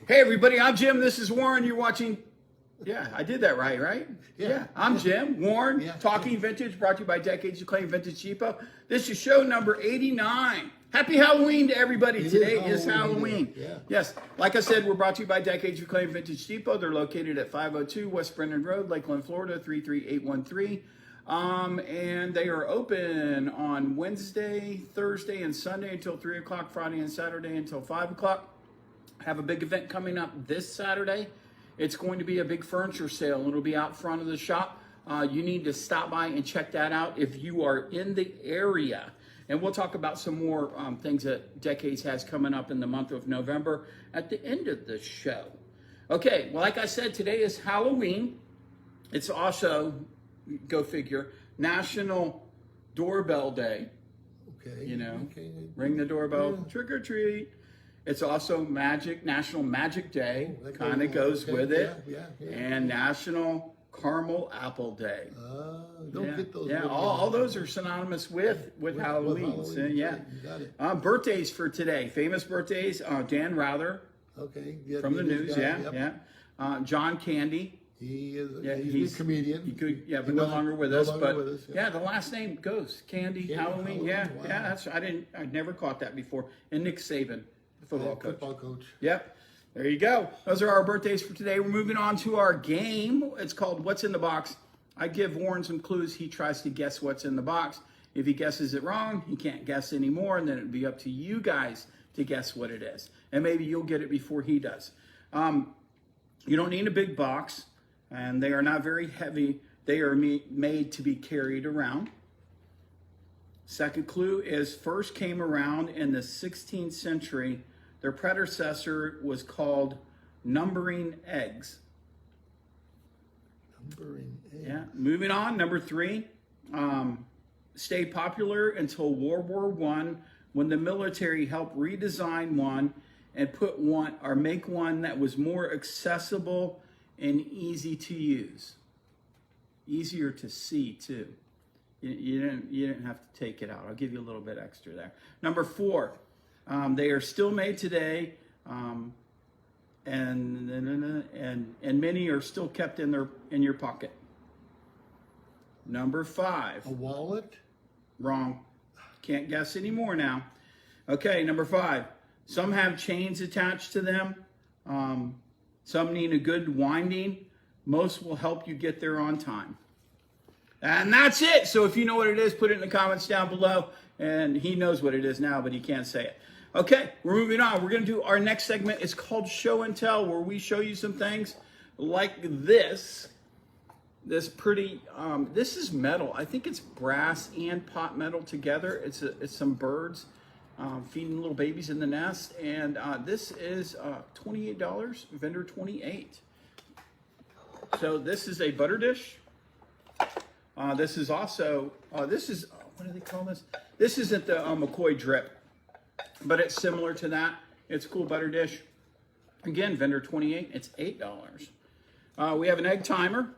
Hey everybody, I'm Jim. This is Warren. You're watching. Yeah, I did that right? Yeah. I'm Jim. Warren, Yeah. Talking Vintage, brought to you by Decades Acclaimed Vintage Depot. This is show number 89. Happy Halloween to everybody. Today is Halloween. Yeah. Yes, like I said, we're brought to you by Decades Acclaimed Vintage Depot. They're located at 502 West Brennan Road, Lakeland, Florida, 33813. And they are open on Wednesday, Thursday, and Sunday until 3 o'clock, Friday and Saturday until 5 o'clock. Have a big event coming up this Saturday. It's going to be a big furniture sale. It'll be out front of the shop. You need to stop by and check that out if you are in the area. And we'll talk about some more things that Decades has coming up in the month of November at the end of the show. Okay, well, like I said, today is Halloween. It's also, go figure, National Doorbell Day. Okay. You know, Okay. ring the doorbell, Yeah. trick or treat. It's also National Magic Day, That kind of goes okay. with it, Yeah. and National Caramel Apple Day. Don't get those. Yeah, little all ones. those are synonymous with Halloween. So, Halloween, yeah. right, you got it. Birthdays for today. Famous birthdays. Dan Rather Okay. Yeah, from the news. guy, Yeah, yep. yeah. John Candy. He is. Yeah, he's a comedian. He could, yeah, He but no wasn't- longer with no us. longer But with us, yeah, the last name goes Candy. Halloween. Halloween, Yeah, wow. yeah. I'd never caught that before. And Nick Saban, the football coach. Football coach. Yep. There you go. Those are our birthdays for today. We're moving on to our game. It's called What's in the Box. I give Warren some clues. He tries to guess what's in the box. If he guesses it wrong, he can't guess anymore, and then it'd be up to you guys to guess what it is. And maybe you'll get it before he does. You don't need a big box, and they are not very heavy. They are made to be carried around. Second clue is first came around in the 16th century. Their predecessor was called numbering eggs. Numbering egg. Yeah. Moving on, number 3. Stayed popular until World War I, when the military helped redesign one and put one or make one that was more accessible and easy to use. Easier to see too. You didn't have to take it out. I'll give you a little bit extra there. Number 4. They are still made today, and many are still kept in your pocket. Number 5. A wallet. Wrong. Can't guess anymore now. Okay, number 5. Some have chains attached to them. Some need a good winding. Most will help you get there on time. And that's it. So if you know what it is, put it in the comments down below. And he knows what it is now, but he can't say it. Okay, we're moving on. We're going to do our next segment. It's called Show and Tell, where we show you some things like this. This pretty, this is metal. I think it's brass and pot metal together. It's some birds feeding little babies in the nest. And this is $28, vendor 28. So this is a butter dish. This is also, what do they call this? This isn't the McCoy drip, but it's similar to that. It's a cool butter dish. Again, vendor 28, it's $8. We have an egg timer.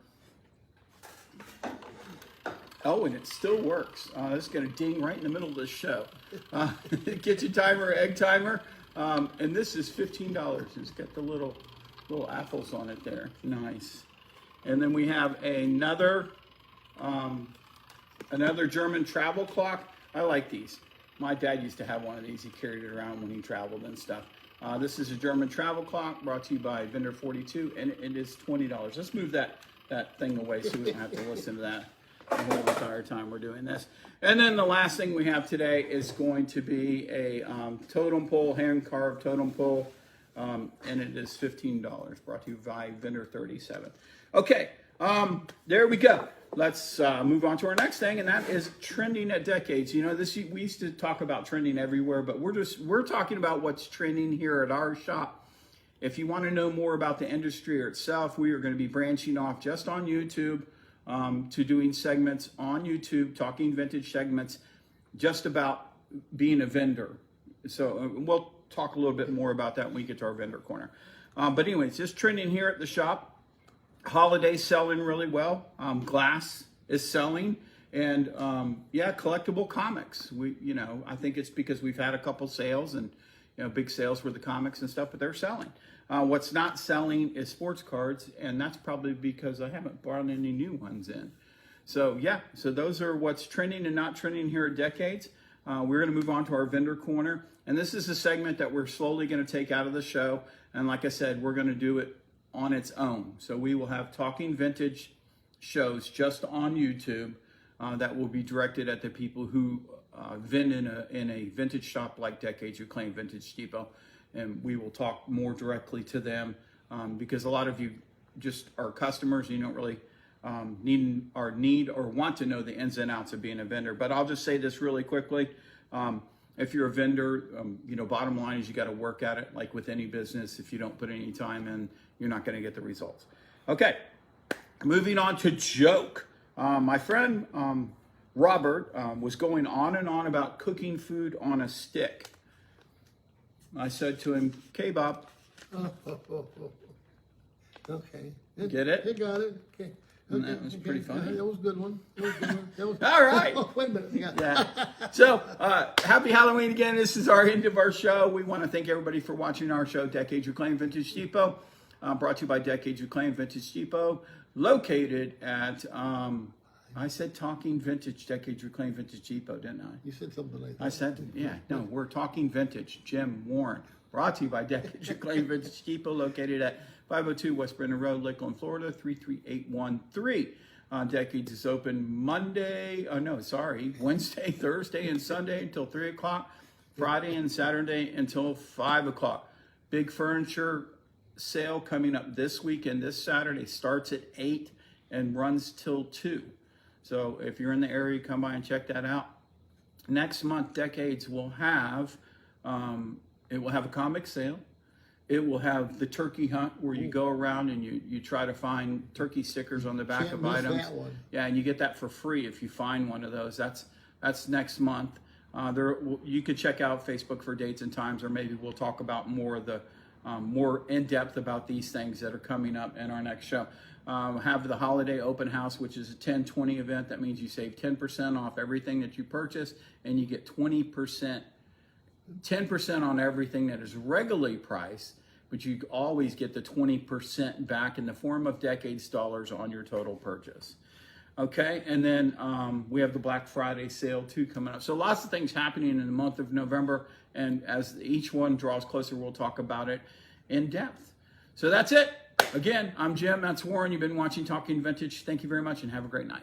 Oh, and it still works. It's going to ding right in the middle of the show. Kitchen timer, egg timer. And this is $15. It's got the little apples on it there. Nice. And then we have another German travel clock. I like these. My dad used to have one of these. He carried it around when he traveled and stuff. This is a German travel clock brought to you by Vendor 42, and it is $20. Let's move that thing away so we don't have to listen to that the whole entire time we're doing this. And then the last thing we have today is going to be a totem pole, hand-carved totem pole, and it is $15, brought to you by Vendor 37. Okay, there we go. Let's move on to our next thing, and that is trending at Decades. You know, we used to talk about trending everywhere, but we're talking about what's trending here at our shop. If you want to know more about the industry itself, we are going to be branching off just on YouTube to doing segments on YouTube, talking vintage segments, just about being a vendor. So we'll talk a little bit more about that when we get to our vendor corner. But anyways, just trending here at the shop. Holiday selling really well. Glass is selling, and yeah, collectible comics. I think it's because we've had a couple sales, and big sales for the comics and stuff, but they're selling. What's not selling is sports cards, and that's probably because I haven't brought any new ones in. So yeah, so those are what's trending and not trending here at Decades. We're going to move on to our vendor corner, and this is a segment that we're slowly going to take out of the show. And like I said, we're going to do it on its own. So we will have Talking Vintage shows just on YouTube that will be directed at the people who vend in a vintage shop like Decades Reclaimed Vintage Depot, and we will talk more directly to them because a lot of you just are customers. You don't really need or want to know the ins and outs of being a vendor. But I'll just say this really quickly. If you're a vendor, bottom line is you got to work at it. Like with any business, if you don't put any time in, you're not going to get the results. Okay, moving on to joke. My friend Robert was going on and on about cooking food on a stick. I said to him, "Okay, Bob." Okay. Get it? You got it. Okay. And that was pretty funny. That was a good one. All right. Wait a minute. Yeah. So, happy Halloween again. This is our end of our show. We want to thank everybody for watching our show, Decades Reclaimed Vintage Depot, brought to you by Decades Reclaimed Vintage Depot, located at, I said Talking Vintage, Decades Reclaimed Vintage Depot, didn't I? You said something like that. I said, yeah, no, we're Talking Vintage, Jim Warren, brought to you by Decades Reclaimed Vintage Depot, located at 502 West Brenner Road, Lakeland, Florida, 33813. Decades is open Wednesday, Thursday, and Sunday until 3 o'clock, Friday and Saturday until 5 o'clock. Big furniture sale coming up this weekend, this Saturday, starts at 8 and runs till 2. So if you're in the area, come by and check that out. Next month, Decades will have, it will have a comic sale. It will have the turkey hunt where you go around and you try to find turkey stickers on the back Can't of miss items. that one. Yeah, and you get that for free if you find one of those. That's next month. You could check out Facebook for dates and times, or maybe we'll talk about more of the more in depth about these things that are coming up in our next show. Have the holiday open house, which is a 10-20 event. That means you save 10% off everything that you purchase, and you get 10% on everything that is regularly priced, but you always get the 20% back in the form of Decades dollars on your total purchase. Okay, and then we have the Black Friday sale too coming up. So lots of things happening in the month of November, and as each one draws closer, we'll talk about it in depth. So that's it. Again, I'm Jim, that's Warren. You've been watching Talking Vintage. Thank you very much and have a great night.